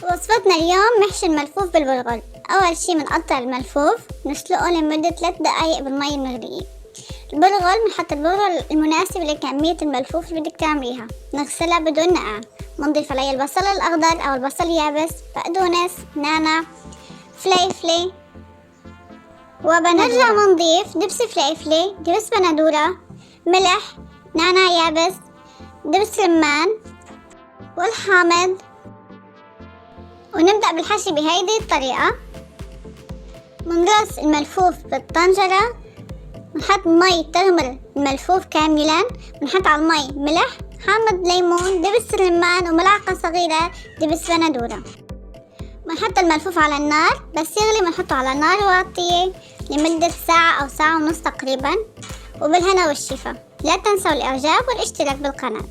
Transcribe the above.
وصفتنا اليوم محشي الملفوف بالبرغل. أول شي بنقطع الملفوف نسلقه لمدة 3 دقايق بالمي المغلية. البرغل بنحط البرغل المناسب لكمية الملفوف اللي بدك تعمليها، نغسلها بدون نقع، بنضيف عليها البصل الأخضر أو البصل اليابس، بقدونس، نعناع، فليفلة، وبنرجع بنضيف دبس فليفلة، دبس بندورة، ملح، نعناع يابس، دبس رمان، والحامض، ونبدأ بالحشي بهيدي الطريقة. بنرص الملفوف بالطنجرة، بنحط مي تغمر الملفوف كاملا، بنحط على المي ملح، حامض ليمون، دبس رمان، وملعقة صغيرة دبس بندورة. بنحط الملفوف على النار، بس يغلي بنحطه على نار واطية لمدة ساعة أو ساعة ونص تقريبا. وبالهنا والشفا، لا تنسوا الإعجاب والاشتراك بالقناة.